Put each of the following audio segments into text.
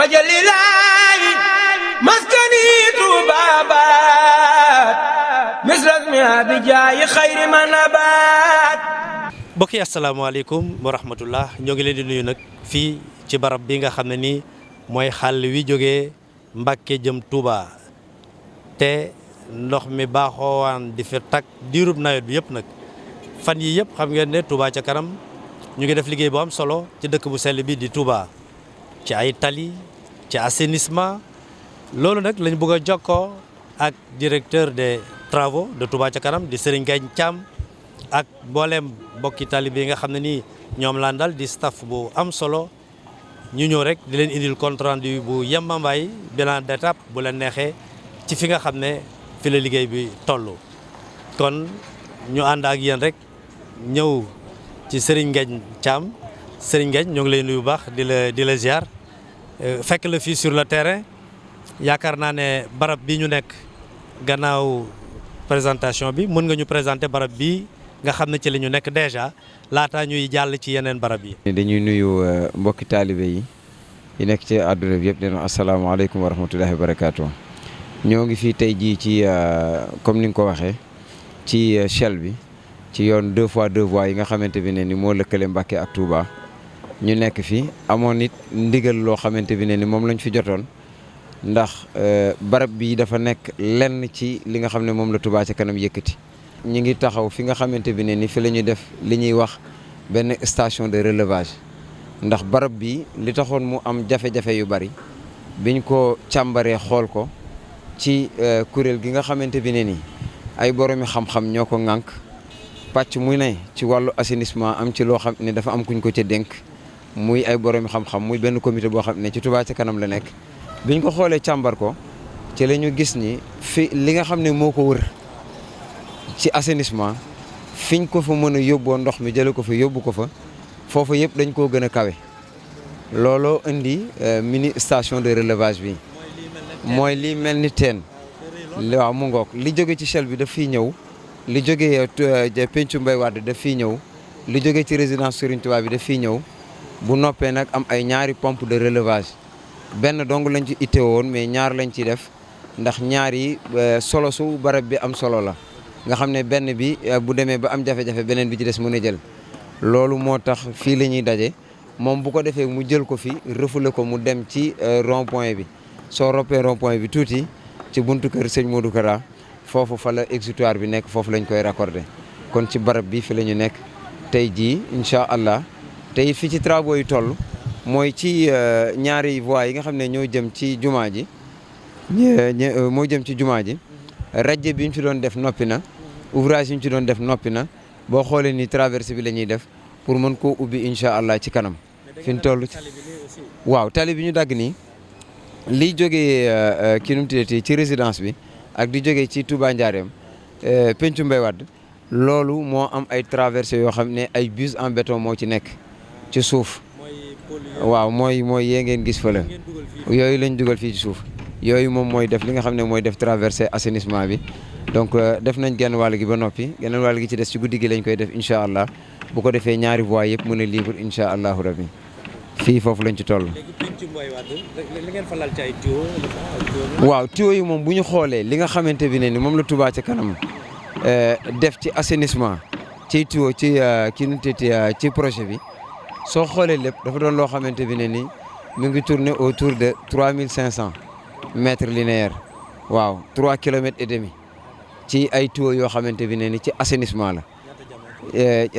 wajalilaayi maskani tuubaabaat misras mi abijaayi xayri manabaat. mbokk yi asalaamaaleykum wa rahmatullah ñoo ngi leen di nuyu nag fii ci barab bi nga xam ne nii mooy xàll wi jógee Mbàkke jëm Touba te ndox mi baaxoowaan di fi tag diirub nawet bi yëpp nag fan yi yëpp xam ngeen ne Touba ca kanam ñu ngi def liggéey bu am solo ci dëkk bu sell bi di Touba ci ay tali ci assainissement loolu nag lañ bëgg a jokkoo ak directeur des travaux de Touba ca kanam di Serigne Ngagne Thiam ak mboolem mbokki tali bi nga xam ne nii ñoom laan dal di staff bu am solo ñu ñëw rek di leen indil compte rendu bu yembambaay bilan d'étape bu leen neexee ci fi nga xam ne fi la liggéey bi toll. kon ñu ànd ak yéen rek ñëw ci Serigne Ngagne Thiam Serigne Ngagne ñoo ngi lay nuyu bu baax di la ziar fekk la fii sur le terrain yaakaar naa ne barab bi ñu nekk gannaaw présentation bi mën nga ñu présenter barab bi nga xam ne ci la ñu nekk déjà laata ñuy jàll ci yeneen barab yi. dañuy nuyu mbokki taalibe yi nekk ci àdduna bi yëpp di leen asalaamaaleykum wa rahmatullahi wa barakaatu. ñoo ngi fii tey jii ci comme ni nga ko waxee ci Shell bi ci yoon 2x2 voies yi nga xamante bi ne ni moo lëkkale Mbàkke ak Touba. ñu nekk fi amoon nit ndigal loo xamante bi ne ni moom lañ fi jotoon ndax barab bi dafa nekk lenn ci li nga xam ne moom la Touba ca kanam yëkkati. ñi ngi taxaw fi nga xamante bi ne ni fi la ñuy def li ñuy wax benn station de relevage ndax barab bi li taxoon mu am jafe-jafe yu bari biñ ko càmbaree xool ko ci kuréel gi nga xamante bi ne ni ay boroomi xam-xam ñoo ko ŋànk pàcc mu ne ci wàllu assainissement am ci loo xam ne dafa am kuñ ko ca dénk muy ay boroomi xam-xam muy benn comité boo xam ne ci Touba ca kanam la nekk biñ ko xoolee càmbar ko ci la ñu gis ni fi li nga xam ne moo ko wër ci assainissement fiñ ko fa mën a yóbboo ndox mi jële ko fa yóbbu ko fa foofu yëpp dañ koo gën a kawe looloo indi mini station de relevage bi mooy lii mel ni teen waaw mu ngoog li jóge ci Shell bi daf fiy ñëw li jógee pencu Mbay Wàdd daf fiy ñëw li jóge ci résidence Serigne Touba bi daf fiy ñëw bu noppee nag am ay ñaari pompe de relevage benn dong lañ ci itte woon mais ñaar lañ ci def ndax ñaar yi solo su barab bi am solo la nga xam ne benn bi bu demee ba am jafe-jafe beneen bi ci des mën a jël loolu moo tax fii la ñuy daje moom bu ko defee mu jël ko fi refoulé ko mu dem ci rond point bi soo roppee rond point bi tuuti ci buntu kër sëñ Modou Kara foofu fa la exutoire bi nekk foofu lañ koy raccordé kon ci barab bi fi la ñu nekk tey jii incha allah tey fi ci travaux yi toll mooy ci ñaari voies yi nga xam ne ñoo jëm ci jumaa ji moo jëm ci jumaa ji rajje bi ñu fi doon def noppi na ouvrage yi ñu ci doon def noppi na boo xoolee ni traversée bi la ñuy def pour mën koo ubbi incha allah ci kanam fi ñu toll waaw tali bi ñu dagg nii liy jógee ki nu mu tuddati ci résidence bi ak di jógee ci Touba Njaareem pencu Mbay Wàdd loolu moo am ay traversées yoo xam ne ay bus en béton moo ci nekk ci suuf waaw mooy yee ngeen gis fa la yooyu lañ dugal fii ci suuf yooyu moom mooy def li nga xam ne mooy def traversée assainissement bi donc def nañ genn wàll gi ba noppi genn wàll gi ci des ci guddi gi lañ koy def incha allah bu ko defee ñaari voies yëpp mën a libre incha allahu rabbi fii foofu lañ ci toll. waaw tuyaux yi moom bu ñu xoolee li nga xamante bi ne ni moom la Touba ca kanam def ci assainissement ci tuyaux ci ci projet bi soo xoolee lépp dafa doon loo xamante bi ne ni mu ngi tourner autour de 3500 mètres linéaires waaw 3 kilomètres et demi ci ay tuyaux yoo xamante bi ne ni ci assainissement la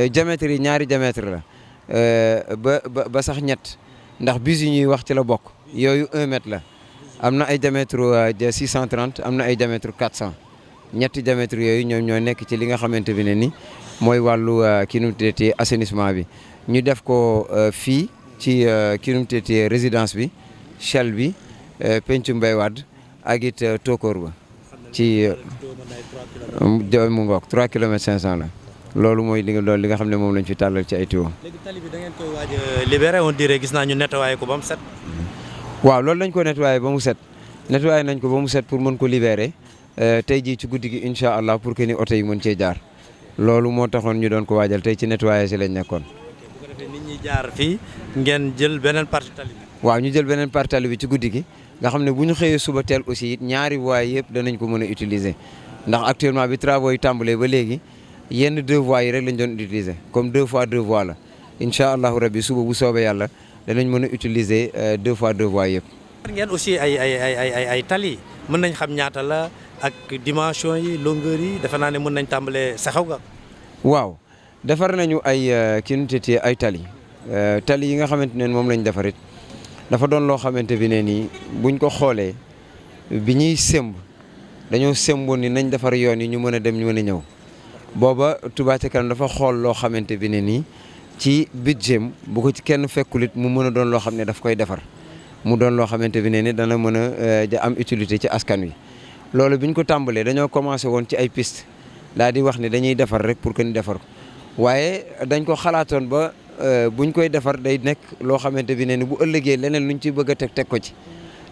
diamètre yi ñaari diamètre la ba sax ñett ndax bus yi ñuy wax ci la bokk yooyu 1 mètre la am na ay diamètre 630 am na ay diamètre 400 ñetti diamètre yooyu ñoom ñoo nekk ci li nga xamante bi ne ni mooy wàllu ki nu mu tuddati assainissement bi ñu def ko fii ci ki nu mu tuddati résidence bi Shell bi pencu Mbay Wàdd ak it Tokor ba ci mu ngoog 3 kilomètres 500 la loolu mooy li nga xam ne moom lañ fi tàllal ci ay tuyaux. léegi tali bi da ngeen koy waaj a libéré on dirait gis naa ñu nettoyé ko ba mu set. waaw loolu lañ ko nettoyé ba mu set nettoyé nañ ko ba mu set pour mën ko libéré tey jii ci guddi gi incha allah pour que ni oto yi mën cee jaar loolu moo taxoon ñu doon ko waajal tey ci nettoyé si lañ nekkoon. bu ko defee nit ñi jaar fii ngeen jël beneen partie tali bi. waaw ñu jël beneen partie tali bi ci guddi gi nga xam ne bu ñu xëyee suba teel aussi it ñaari voies yëpp danañ ko mën a utiliser ndax actuellement bi travaux yi tàmbalee ba léegi yenn 2 voies yi rek lañ doon utiliser comme 2 fois 2 voies la incha allahu rabbi suba bu soobee yàlla danañ mën a utiliser 2 fois 2 voies yëpp. ngeen aussi ay tali mën nañ xam ñaata la ak dimension yi longueur yi defe naa ne mën nañ tàmbalee saxaw ga. waaw defar nañu ay kinutité ay tali yi nga xamante ne moom lañ defarit dafa doon loo xamante bi ne nii buñ ko xoolee bi ñuy semb dañoo semboon ni nañ defar yoon yi ñu mën a dem ñu mën a ñëw booba Touba Ca Kanam dafa xool loo xamante bi ne nii ci budget bu ko ci kenn fekkulit mu mën a doon loo xam ne daf koy defar mu doon loo xamante bi ne ni dana mën a am utilité ci askan wi. loolu bi ñu ko tàmbalee dañoo commencé woon ci ay piste daal di wax ne dañuy defar rek pour que ñu defar ko waaye dañ ko xalaatoon ba buñ koy defar day nekk loo xamante bi ne ni bu ëllëgee leneen luñ ci bëgg a teg ko ci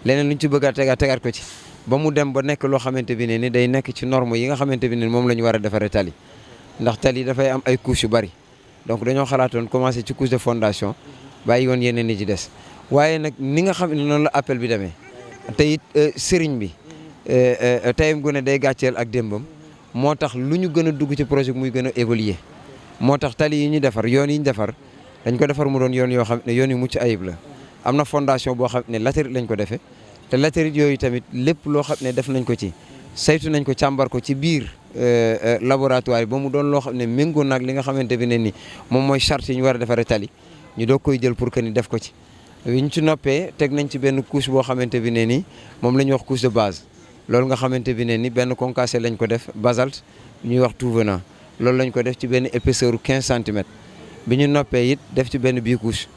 leneen luñ ci bëgg a tegaat ko ci ba mu dem ba nekk loo xamante bi ne ni day nekk ci norme yi nga xamante bi ne ni moom la ñu war a defaree tali ndax tali dafay am ay couches yu bari donc dañoo xalaatoon commencé ci couche de fondation bàyyi woon yeneen ni ci des waaye nag ni nga xam ne noonu la appel bi demee te it sëriñ bi tayam gu ne day gàcceel ak démbam moo tax lu ñu gën a dugg ci projet muy gën a évoluer moo tax tali yi ñu defar yoon yi ñu defar dañ ko defar mu doon yoon yoo xam ne yoon yu mucc ayib la am na fondation boo xam ne latérite lañ ko defee te latérite yooyu tamit lépp loo xam ne def nañ ko ci saytu nañ ko càmbar ko ci biir laboratoire yi ba mu doon loo xam ne méngoo naag li nga xamante bi ne ni moom mooy charte yi ñu war a defaree tali ñu doog koy jël pour que ni def ko ci wi ñu ci noppee teg nañ ci benn couche boo xamante bi ne ni moom la ñuy wax couche de base loolu nga xamante bi ne ni benn concassé lañ ko def basalte ñuy wax tout venant loolu lañ ko def ci benn épaisseur 15 centimètres bi ñu noppee it def ci benn bicouche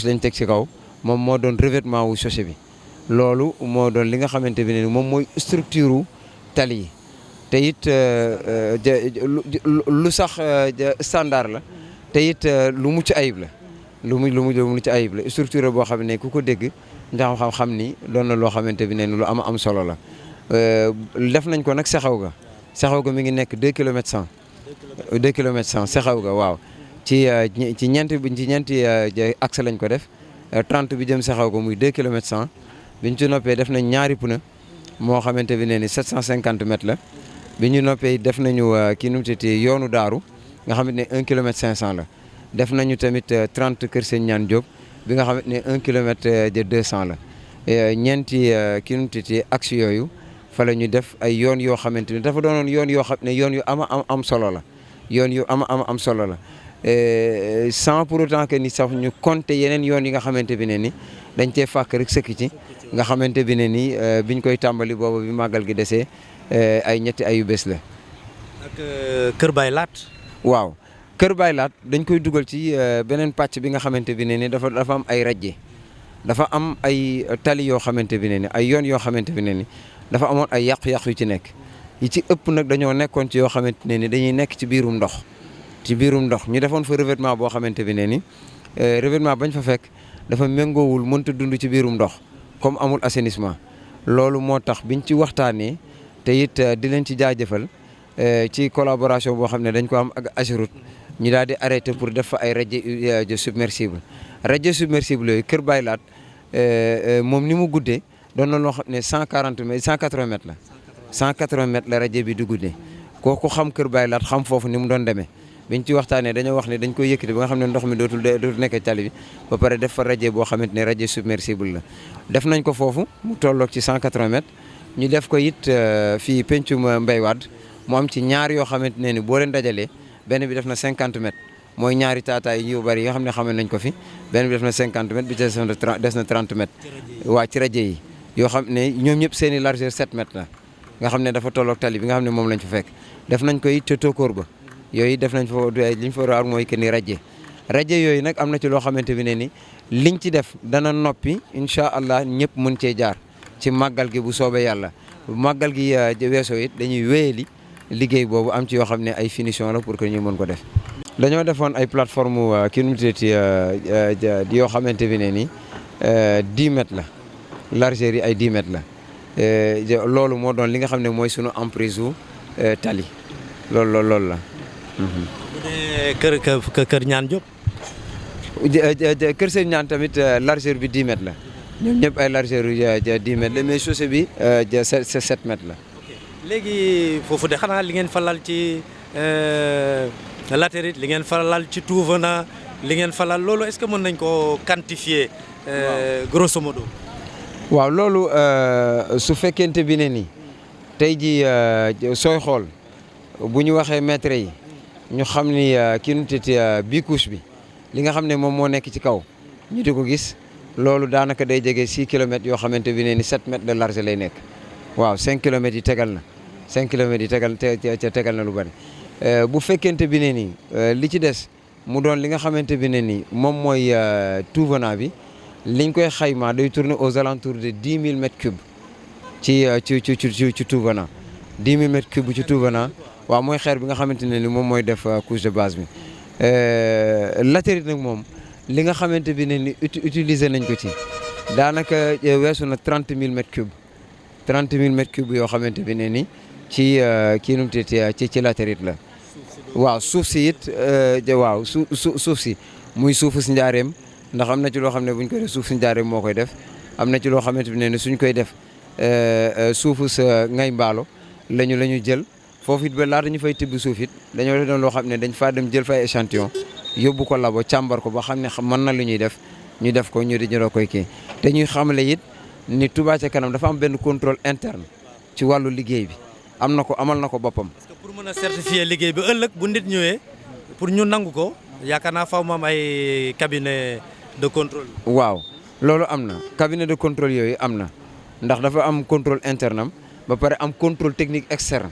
lañ teg ci kaw moom moo doon revêtement wu chaussée bi loolu moo doon li nga xamante bi ne ni moom mooy structure wu tali yi te it lu sax standard la te it lu mucc ayib la lu mucc ayib la structure boo xam ne ku ko dégg ndax xam ni doon na loo xamante bi ne ni lu am solo la def nañ ko nag saxaw ga mi ngi nekk 2 kilomètres 100 2 kilomètres 100 saxaw ga waaw ci ñeenti axe lañ ko def 30 bi jëm saxaw ga muy 2 kilomètres 100 biñ ci noppee def nañ ñaari pneu moo xamante bi ne ni 750 mètres la bi ñu noppee def nañu kii nu mu tuddati yoonu daaru nga xamante ne 1 kilomètre 500 la def nañu tamit 30 Kër Sëñ Ñaan Diop bi nga xamante ne 1 kilomètre de 200 la ñeenti kii nu mu tuddati axe yooyu fa la ñu def ay yoon yoo xamante ne dafa doonoon yoon yoo xam ne yoon yu am solo la yoon yu am solo la sans pour autant que ni sax ñu compter yeneen yoon yi nga xamante bi ne ni dañ cee fàkk rek sëkk ci nga xamante bi ne ni biñ koy tàmbali booba bi màggal gi desee ay ñetti ayu bés la. ak Kër Baye Laat. waaw Kër Baye Laat dañ koy dugal ci beneen pàcc bi nga xamante bi ne ni dafa am ay rajje dafa am ay tali yoo xamante bi ne ni ay yoon yoo xamante bi ne ni dafa amoon ay yàqu-yàqu yu ci nekk yi ci ëpp nag dañoo nekkoon ci yoo xamante ne ni dañuy nekk ci biirum ndox ñu defoon fa revêtement boo xamante bi ne ni revêtement bañ fa fekk dafa méngoowul mënta dund ci biirum ndox comme amul assainissement loolu moo tax biñ ci waxtaanee te it di leen ci jaajëfal ci collaboration boo xam ne dañ ko am ak Ageroute ñu daal di arrêté pour def fa ay radier submersible yooyu Kër Baye Laat moom ni mu guddee doon na loo xam ne 180 mètres la 180 mètres la radier bi di guddee kooku xam Kër Baye Laat xam foofu ni mu doon demee biñ ci waxtaanee dañoo wax ne dañ koy yëkkati ba nga xam ne ndox mi dootul nekk tali bi ba pare def fa radier boo xamante ne radier submersible la def nañ ko foofu mu tolloog ci 180 mètres ñu def ko it fii pencum Mbay Wadd mu am ci ñaar yoo xamante ne ni boo leen dajalee benn bi def na 50 mètres mooy ñaari taataay yu bari yi nga xam ne xamee nañ ko fi benn bi def na 50 mètres bi des na 30 mètres waa ci radier yi yoo xam ne ñoom ñëpp seen i largeur 7 mètres la nga xam ne dafa tolloog tali bi nga xam ne moom lañ fa fekk def nañ ko it ca Tokor ba yooyu def nañ fa li ñu fa war a mooy que ni radier yooyu nag am na ci loo xamante bi ne ni liñ ci def dana noppi incha allah ñëpp mën cee jaar ci màggal gi bu soobee yàlla bu màggal gi weesoo it dañuy wéyali liggéey boobu am ci yoo xam ne ay finition la pour que ñu mën ko def. dañoo defoon ay plateforme kilomètres yoo xamante bi ne ni 10 mètres la largeur yi ay 10 mètres la loolu moo doon li nga xam ne mooy sunu emprise u tali loolu la. bu dee kër Ñaan Diop. Kër Sëñ Ñaan tamit largeur bi 10 mètres la ñoom ñëpp ay largeur yu 10 mètres la mais chaussée bi c'est 7 mètres la. léegi foofu de xanaa li ngeen fa lal ci latérite li ngeen fa lal ci Touvana li ngeen fa lal loolu est-ce que mën nañ koo quantifier grosso modo. waaw loolu su fekkente bi ne nii tey jii sooy xool bu ñu waxee mètres yi ñu xam ni kii nu titi bii couche bi li nga xam ne moom moo nekk ci kaw ñu di ko gis loolu daanaka day jege 6 kilomètres yoo xamante bi ne ni 7 mètres de large lay nekk waaw 5 kilomètres yi tegal na 5 kilomètres yi tegal na lu bari bu fekkente bi ne nii li ci des mu doon li nga xamante bi ne nii moom mooy Touvana bi liñ koy xayma day tourner aux alentours de 10 000 mètres cubes ci Touvana 10 000 mètres cubes ci Touvana waaw mooy xeer bi nga xamante ne ni moom mooy def couche de base bi latérite nag moom li nga xamante bi ne ni utiliser nañ ko ci daanaka weesu na 30 000 mètres cubes 30 000 mètres cubes yoo xamante bi ne ni ci kii nu mu ci latérite la waaw suuf si it waaw suuf si muy suufu si njaareem ndax am na ci loo xam ne buñ koy def suuf si njaareem moo koy def am na ci loo xamante bi ne ni suñ koy def suufu sa ngay mbaalo la ñu jël foofu it ba laata ñu fay tibb suuf it dañoo def doon loo xam ne dañ faa dem jël fay échantillon yóbbu ko labo càmbar ko ba xam ne mën na lu ñuy def ñu def ko ñu di koy kii te ñuy xamle it ni Touba ca kanam dafa am benn contrôle interne ci wàllu liggéey bi amal na ko boppam. parce que pour mën a certifier liggéey bi ëllëg bu nit ñëwee pour ñu nangu ko yaakaar naa faaw mu am ay cabinet de contrôle. waaw loolu am na cabinet de contrôle yooyu am na ndax dafa am contrôle interne am ba pare am contrôle technique externe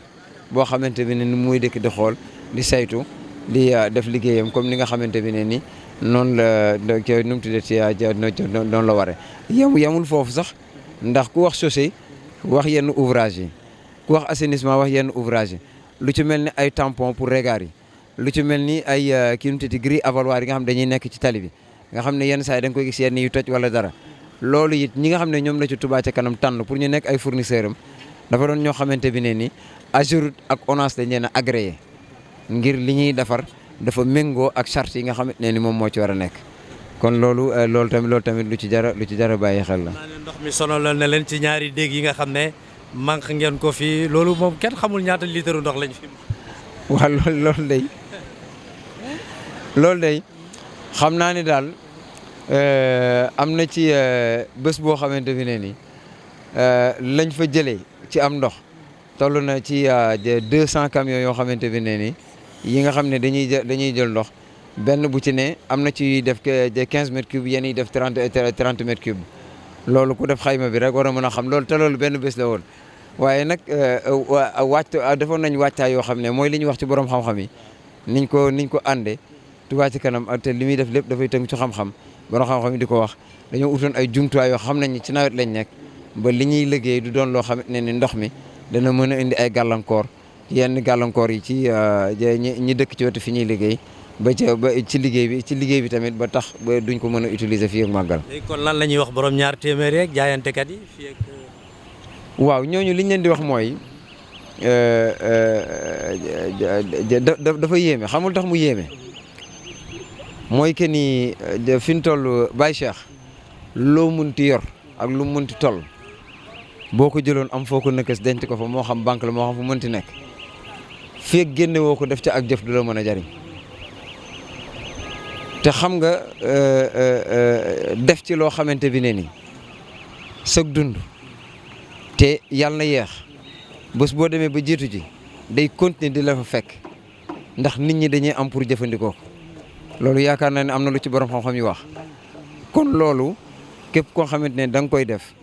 boo xamante bi ne ni muy dëkk di xool di saytu di def liggéeyam comme ni nga xamante bi ne ni noonu la nu mu tuddati noonu la waree. yemul foofu sax ndax ku wax chaussée wax yenn ouvrage yi ku wax assainissement wax yenn ouvrage yi lu ci mel ni ay tampon pour regard yi lu ci mel ni ay kii nu mu tuddati grille avaloir yi nga xam dañuy nekk ci tali bi nga xam ne yenn saa yi da nga koy gis yenn yu toj wala dara loolu it ñi nga xam ne ñoom la ci Touba ca kanam tànn pour ñu nekk ay fournisseur am dafa doon ñoo xamante bi ne ni AGEROUTE ak ONAS dañ leen a agréé ngir li ñuy defar dafa méngoo ak charte yi nga xamante ne ni moom moo ci war a nekk kon loolu tamit lu ci jara bàyyi xel la. ndox mi sonal na leen ci ñaari déeg yi nga xam ne manque ngeen ko fi loolu moom kenn xamul ñaata litre ndox lañ fi. waaw loolu day xam naa ni daal am na ci bés boo xamante bi ne ni lañ fa jëlee ci am ndox toll na ci 200 camions yoo xamante bi ne ni yi nga xam ne dañuy jël ndox benn bu ci ne am na ci def 15 mètres cubes yenn yi def 30 mètres cubes loolu ku def xayma bi rek war a mën a xam loolu te loolu benn bés la woon waaye nag defoon nañ wàccaay yoo xam ne mooy li ñuy wax ci borom xam-xam yi niñ ko àndee Touba ca kanam te li muy def lépp dafay tënk ci xam-xam borom xam-xam yi di ko wax dañoo utoon ay jumtuwaay yoo xam nañ ci nawet lañ nekk ba li ñuy liggéey du doon loo xam ne ni ndox mi dana mën a indi ay gàllankoor yenn gàllankoor yi ci ñi dëkk ci wetu fi ñuy liggéey ba ci liggéey bi tamit ba tax ba duñ ko mën a utiliser fii ak màggal. léegi kon lan la ñuy wax borom ñaar téeméer yeeg jaayantekat yi fii ak. waaw ñooñu liñ leen di wax mooy dafa yéeme xamul tax mu yéeme mooy que ni fi ñu toll Baye Cheikh loo munti yor ak lu mu munti toll boo ko jëloon am foo ko nëkkës denc ko fa moo xam banque la moo xam fu mënti nekk fii ak génne woo ko def ca ak jëf du la mën a jariñ te xam nga def ci loo xamante bi ne ni sëg dund te yàlla na yeex bés boo demee ba jiitu ji day continuer di la fa fekk ndax nit ñi dañuy am pour jëfandikoo ko loolu yaakaar naa ne am na lu ci borom xam-xam yi wax kon loolu képp koo xamante ne da nga koy def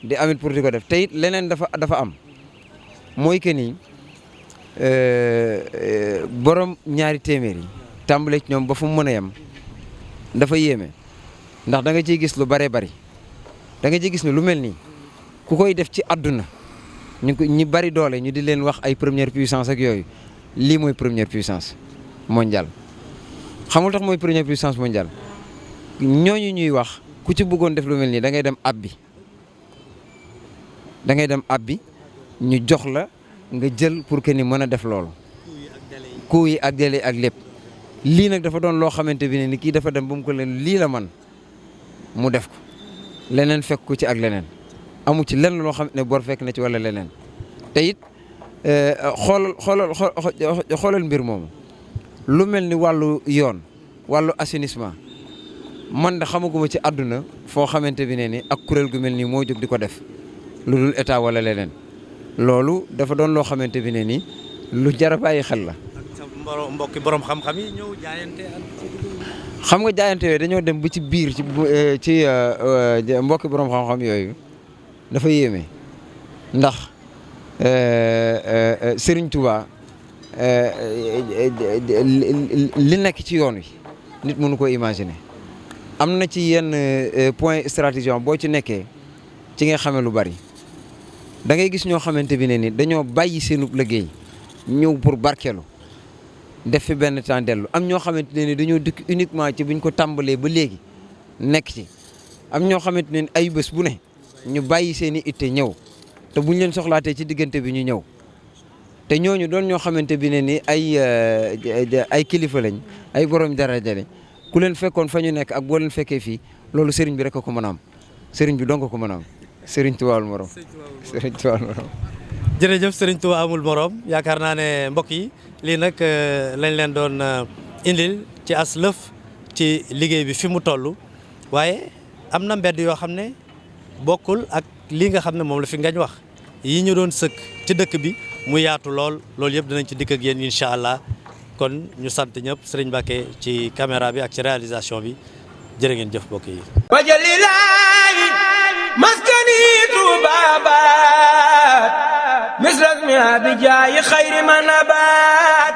di amit pour di ko def te it leneen dafa am mooy que ni borom ñaari téeméer yi tàmbale ci ñoom ba fu mu mën a yem dafa yéeme ndax da nga ciy gis lu bare bari da nga ciy gis ne lu mel nii ku koy def ci àdduna ñi bari doole ñu di leen wax ay première puissance ak yooyu lii mooy première puissance mondiale. xamul tax mooy première puissance mondiale ñooñu ñuy wax ku ci bëggoon def lu mel nii da ngay dem abbi ñu jox la nga jël pour que ni mën a def loolu. coût yi ak délai ak lépp lii nag dafa doon loo xamante bi ne ni kii dafa dem ba mu ko leen lii la man mu def ko leneen fekk ko ci ak leneen amu ci lenn loo xam ne bor fekk na ci wala leneen te it xoolal mbir moomu lu mel ni wàllu yoon wàllu assainissement man da xamaguma ci àdduna foo xamante bi ne ni ak kuréel gu mel nii moo jóg di ko def lu dul état wala leneen loolu dafa doon loo xamante bi ne ni lu jar a bàyyi xel la. mbokki borom xam-xam yi ñëw jaayante xam nga jaayante yooyu dañoo dem ba ci biir ci mbokki borom xam-xam yooyu dafa yéeme ndax Serigne Touba li nekk ci yoon wi nit mënu ko imaginer am na ci yenn point stratégique boo ci nekkee ci nga xamee lu bari da ngay gis ñoo xamante bi ne ni dañoo bàyyi seenub liggéey ñëw pour barkeelu def fi benn temps dellu am ñoo xamante ne ni dañoo dëkk uniquement ci buñ ko tàmbalee ba léegi nekk ci am ñoo xamante ne ni ay bés bu ne ñu bàyyi seen i itte ñëw te buñ leen soxlaatee ci diggante bi ñu ñëw te ñooñu doon ñoo xamante bi ne ni ay kilifa lañ ay borom daraja lañ ku leen fekkoon fa ñu nekk ak boo leen fekkee fii loolu sëriñ bi rek a ko mën a am sëriñ bi dong ko mën a am sëriñ Tuubaa amul morom sëriñ Tuubaa amul morom. jërëjëf sëriñ Tuubaa amul morom yaakaar naa ne mbokk yi lii nag lañ leen doon indil ci as lëf ci liggéey bi fi mu toll waaye am na mbedd yoo xam ne bokkul ak lii nga xam ne moom la fi ngañ wax yi ñu doon sëkk ci dëkk bi mu yaatu loolu yëpp dinañ ci dikk ak yéen incha allah kon ñu sant ñëpp sëriñ Mbacke ci caméra bi ak ci réalisation bi jërë ngeen jëf mbokk yi. wajalilaayi maskani tuubaabaat misras mi abijaayi xayri ma nabaat